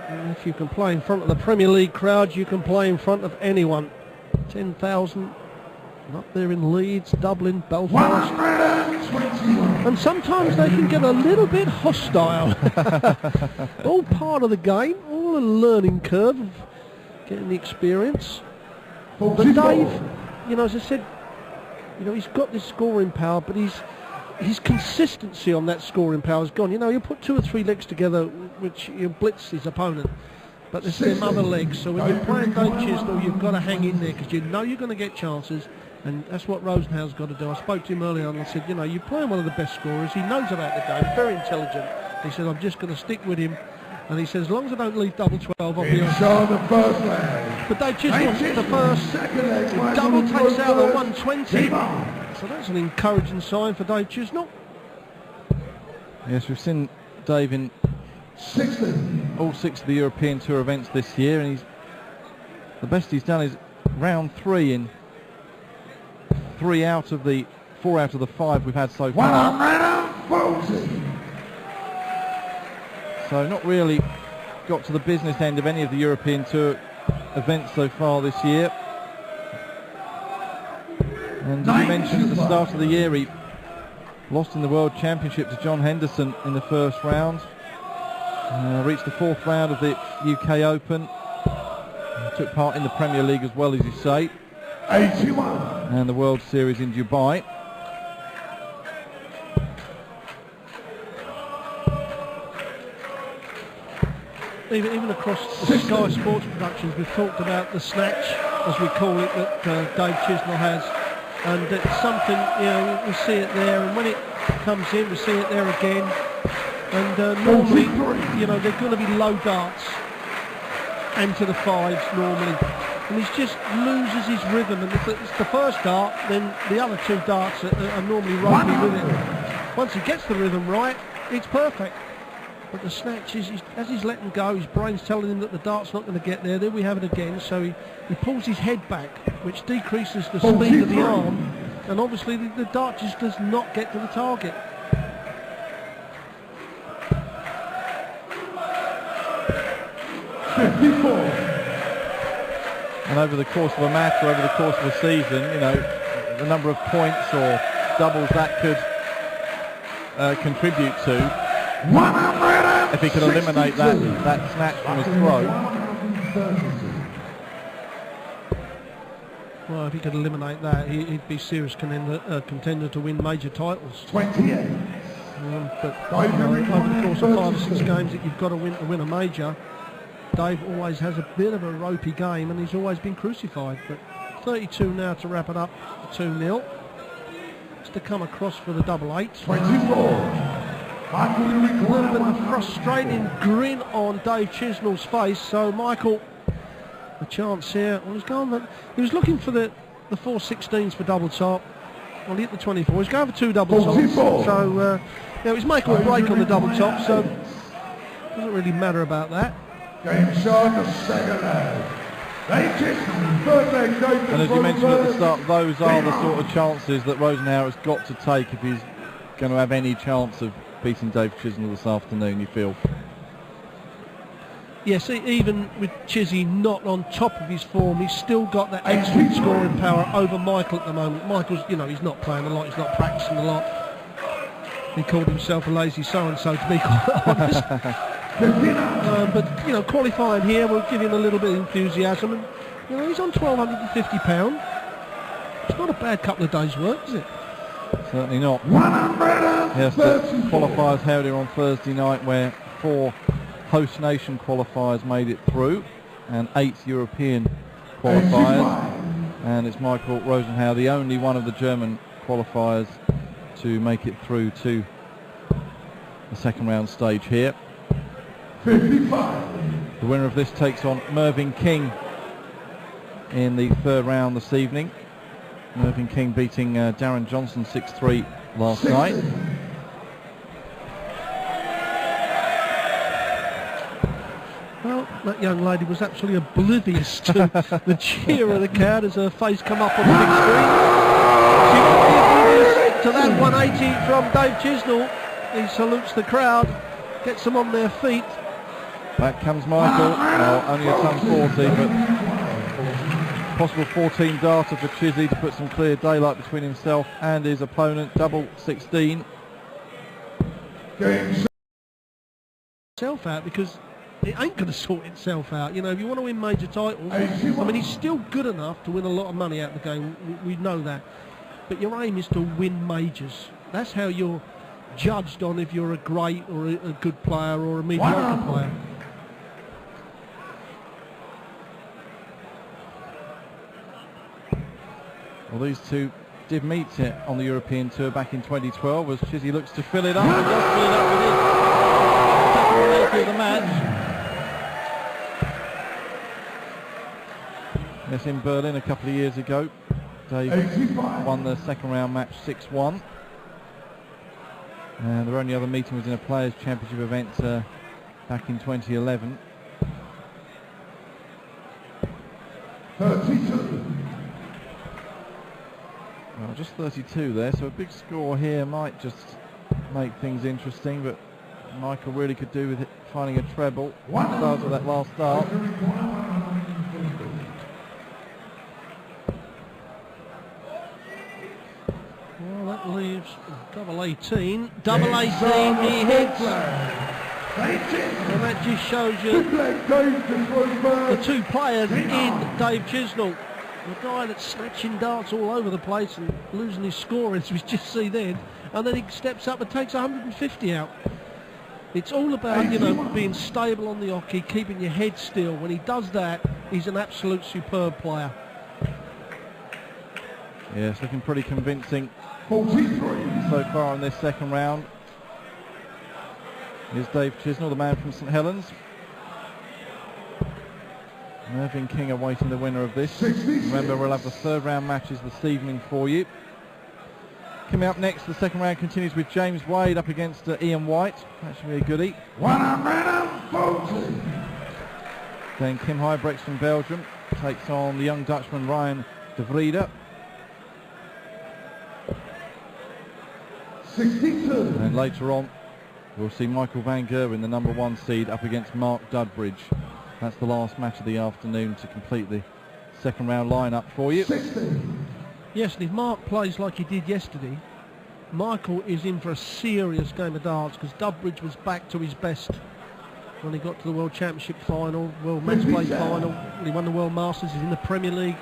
And if you can play in front of the Premier League crowd, you can play in front of anyone. 10,000 up there in Leeds, Dublin, Belfast. And sometimes they can get a little bit hostile. All part of the game, all a learning curve of getting the experience. But Dave, you know, as I said, you know, he's got this scoring power, but his consistency on that scoring power is gone. You know, you put 2 or 3 legs together, which you blitz his opponent, but there's them other legs. So when you're playing Dave Chisnall, you've got to hang in there because you know you're going to get chances, and that's what Rosenauer's got to do. I spoke to him earlier and I said, you know, you're playing one of the best scorers. He knows about the game, very intelligent. He said, I'm just going to stick with him. And he says, as long as I don't leave double 12, I'll be on. The first leg. But Dave Chisnall hit the first. Double takes out the 120. So that's an encouraging sign for Dave Chisnall. Yes, we've seen Dave in all 6 of the European Tour events this year, and the best he's done is round 3 in 4 out of the 5 we've had so far. So not really got to the business end of any of the European Tour events so far this year. And as you mentioned at the start of the year, he lost in the World Championship to John Henderson in the first round. Reached the 4th round of the UK Open. Took part in the Premier League as well, as you say. 81. And the World Series in Dubai. Even across the Sky Sports productions, we've talked about the snatch, as we call it, that Dave Chisnall has. And it's something, you know, we see it there, and when it comes in, we see it there again. And normally, you know, they're going to be low darts and to the 5s normally. And he just loses his rhythm. And if it's the first dart, then the other 2 darts are normally ropey with it. Once he gets the rhythm right, it's perfect. But the snatch, as he's letting go, his brain's telling him that the dart's not going to get there. There we have it again. So he pulls his head back, which decreases the speed of the arm. And obviously the dart just does not get to the target. And over the course of a match or over the course of a season, you know, the number of points or doubles that could contribute to, if he could eliminate that snatch from his throw. Well, if he could eliminate that, he'd be serious contender to win major titles. 28. But you know, over the course of 5 or 6 games that you've got to win a major, Dave always has a bit of a ropey game, and he's always been crucified. But 32 now to wrap it up, 2-0. It's to come across for the double 8. 24. A little bit of a frustrating grin on Dave Chisnall's face. So Michael, a chance here. Well, he was looking for the 4/16s for double top. Well, he hit the 24. He's going for 2 double tops. So it was make or break on the double top. So doesn't really matter about that. Game shot, the second leg. Dave Chisnall, third leg. And as you mentioned at the start, those are the sort of chances that Rosenauer has got to take if he's going to have any chance of beating Dave Chisnall this afternoon, you feel? Yes, even with Chizzy not on top of his form, he's still got that excellent scoring power over Michael at the moment. Michael's, you know, he's not playing a lot, he's not practicing a lot. He called himself a lazy so-and-so, to be quite honest. But, you know, qualifying here will give him a little bit of enthusiasm. And, you know, he's on £1,250. It's not a bad couple of days' work, is it? Certainly not. Yes, the qualifiers held here on Thursday night, where 4 host nation qualifiers made it through and 8 European qualifiers, and it's Michael Rosenauer, the only one of the German qualifiers to make it through to the second round stage here. 55. The winner of this takes on Mervyn King in the 3rd round this evening. Mervyn King beating Darren Johnson 6-3 last night. Well, that young lady was absolutely oblivious to the cheer of the crowd as her face come up on the big screen. She got oblivious to that 180 from Dave Chisnall. He salutes the crowd, gets them on their feet. Back comes Michael. Well, only a ton 40, but possible 14 darter for Chizzy to put some clear daylight between himself and his opponent. Double 16. Itself out, because it ain't going to sort itself out. You know, if you want to win major titles, I mean, he's still good enough to win a lot of money out of the game. We know that. But your aim is to win majors. That's how you're judged on if you're a great or a good player or a mediocre player. Well, these two did meet on the European Tour back in 2012 as Chizzy looks to fill it up and does fill it up with his second leg of the match. Yes, in Berlin a couple of years ago, Dave won the second round match 6-1. And their only other meeting was in a Players' Championship event back in 2011. 32. Well, just 32 there, so a big score here might just make things interesting, but Michael really could do with it, finding a treble. Start with that last start. Well, that leaves double 18. Double 18, he hits. And that just shows you the two players in Dave Chisnall. The guy that's snatching darts all over the place and losing his score, as we just see then, and then he steps up and takes 150 out. It's all about, you know, being stable on the hockey, keeping your head still. When he does that, he's an absolute superb player. Yeah, it's looking pretty convincing so far in this second round. Here's Dave Chisnall, the man from St Helens. Mervyn King awaiting the winner of this. Remember, we'll have the third round matches this evening for you. Coming up next, the second round continues with James Wade up against Ian White. That should be a goodie. 140. Then Kim Huybrechts from Belgium takes on the young Dutchman Ryan de Vrede. 62. And later on, we'll see Michael van Gerwen, the number 1 seed, up against Mark Dudbridge. That's the last match of the afternoon to complete the second round lineup for you. 60. Yes, and if Mark plays like he did yesterday, Michael is in for a serious game of darts, because Dudbridge was back to his best when he got to the World Championship final, World Match Play final. He won the World Masters, he's in the Premier League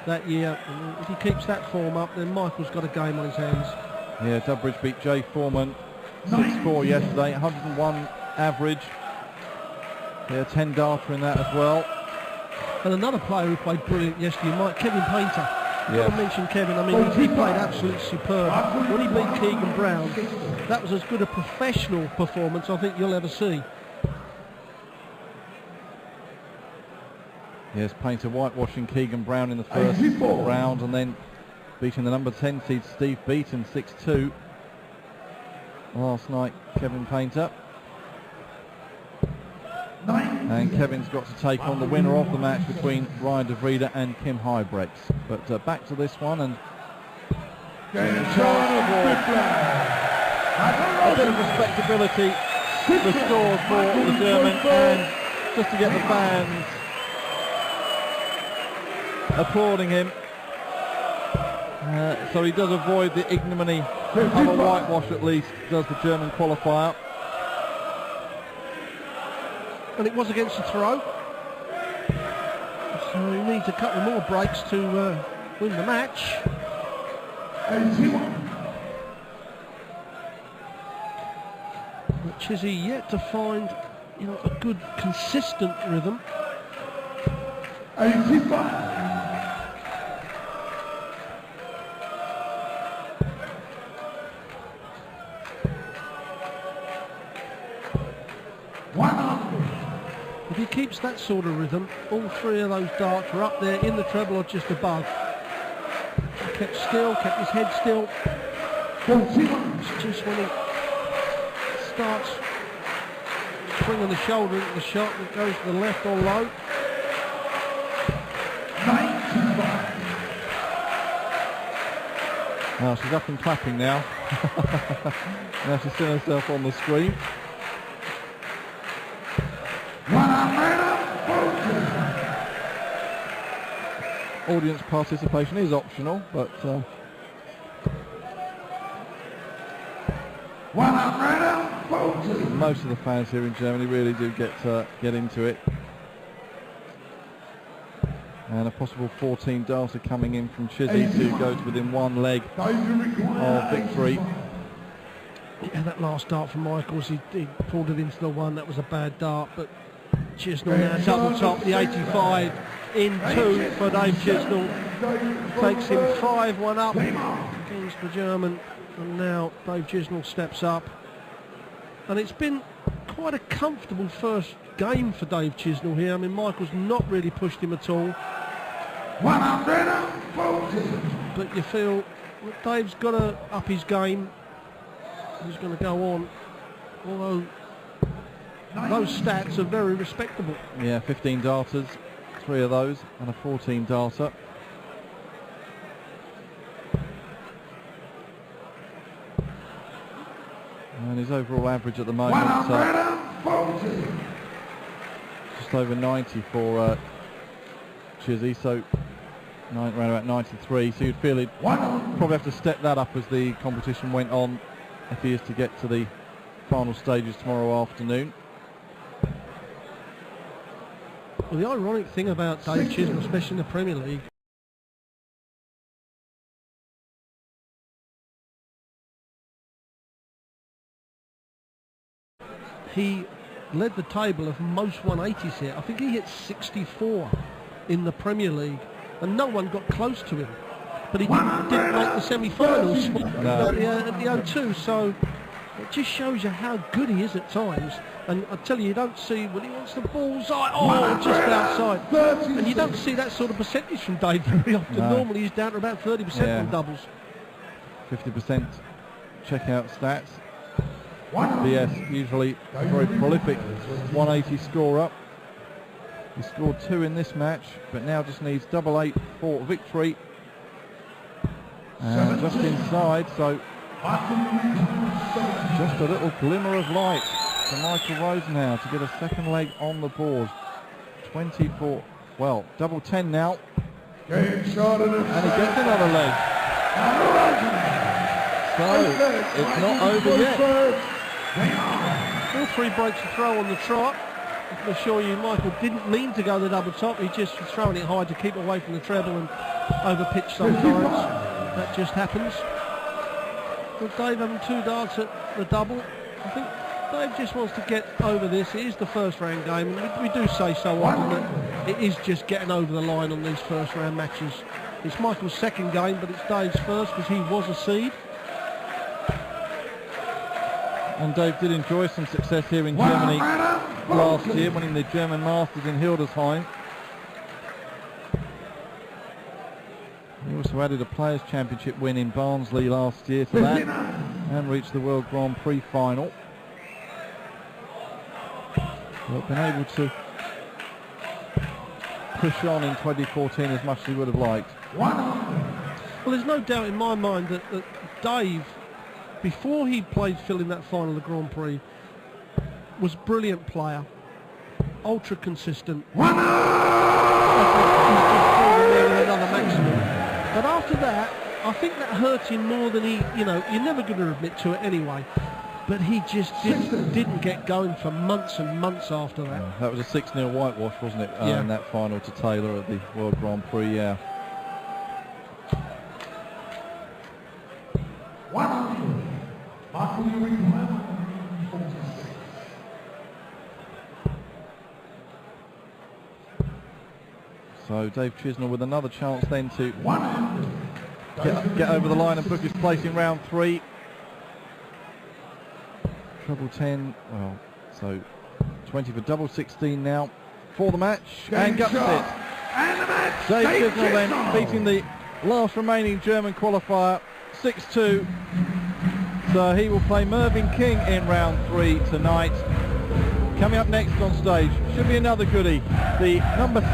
that year. And if he keeps that form up, then Michael's got a game on his hands. Yeah, Dudbridge beat Jay Foreman 6-4 yesterday, 101 average. Yeah, 10 darter in that as well. And another player who played brilliant yesterday, Kevin Painter. I've got to mention Kevin. I mean, he played absolutely superb. When he beat Keegan Brown, that was as good a professional performance I think you'll ever see. Yes, Painter whitewashing Keegan Brown in the first round and then beating the number 10 seed Steve Beaton 6-2 last night, Kevin Painter. And Kevin's got to take on the winner of the match between Ryan de Vrede and Kim Huybrechts. But back to this one, and a bit of respectability restored for the German, and just to get the fans applauding him. So he does avoid the ignominy of a whitewash, at least, does the German qualifier. And it was against the throw. So he needs a couple more breaks to win the match. 81. But Chizzy yet to find, you know, a good consistent rhythm. 85. If he keeps that sort of rhythm, all three of those darts are up there in the treble or just above. He kept still, kept his head still. It's just when he starts swinging the shoulder into the shot, it goes to the left or low. 95. Now she's up and clapping now. Now she's seen herself on the screen. Audience participation is optional, but 140. most of the fans here in Germany really do get into it. And a possible 14 darter coming in from Chisnall, who goes within one leg of victory. Yeah, that last dart from Michaels, he pulled it into the one. That was a bad dart, but Chisnall now double top the 85 in 2 for Dave Chisnall. Takes him 5-1 up against the German, and now Dave Chisnall steps up. And it's been quite a comfortable first game for Dave Chisnall here. I mean, Michael's not really pushed him at all. 140. But you feel that Dave's got to up his game. He's going to go on, although those stats are very respectable. Yeah, 15 darters, 3 of those, and a 14 darter. And his overall average at the moment, just over 90 for Chizzy, so around about 93. So you'd feel he'd probably have to step that up as the competition went on, if he is to get to the final stages tomorrow afternoon. Well, the ironic thing about Dave Chisnall, especially in the Premier League, he led the table of most 180s here. I think he hit 64 in the Premier League, and no one got close to him. But he didn't make the semi-finals at the O2, so it just shows you how good he is at times. And I tell you don't see when he wants the bullseye, just outside. And you don't see that sort of percentage from Dave very often. No. Normally he's down to about 30% on doubles. 50% checkout stats. BS usually a very prolific 180 scorer. He scored 2 in this match, but now just needs double 8 for victory. And just inside, so just a little glimmer of light for Michael Rosenauer to get a second leg on the board. 24, well, double 10 now. And he gets another leg. So it's not over yet. All 3 breaks to throw on the trot. I can assure you Michael didn't mean to go the double top. He just was throwing it high to keep away from the treble and over pitch sometimes. That just happens. With Dave having 2 darts at the double, I think Dave just wants to get over this. It is the first round game, and we do say so often that it is just getting over the line on these first round matches. It's Michael's second game, but it's Dave's first because he was a seed. And Dave did enjoy some success here in Germany last year, winning the German Masters in Hildesheim. He also added a Players' Championship win in Barnsley last year to that, and reached the World Grand Prix final. But been able to push on in 2014 as much as he would have liked. Well, there's no doubt in my mind that Dave, before he played Phil in that final of the Grand Prix, was a brilliant player, ultra consistent. Another maximum. But after that, I think that hurt him more than you're never going to admit to it anyway. But he just didn't get going for months and months after that. Yeah, that was a 6-0 whitewash, wasn't it? In that final to Taylor at the World Grand Prix, yeah. So Dave Chisnall with another chance then to get over the line and book his place in round 3. Treble 10, well, so 20 for double 16 now for the match, and guts it. Dave Chisnall then beating the last remaining German qualifier 6-2. So he will play Mervyn King in round 3 tonight. Coming up next on stage should be another goodie, the number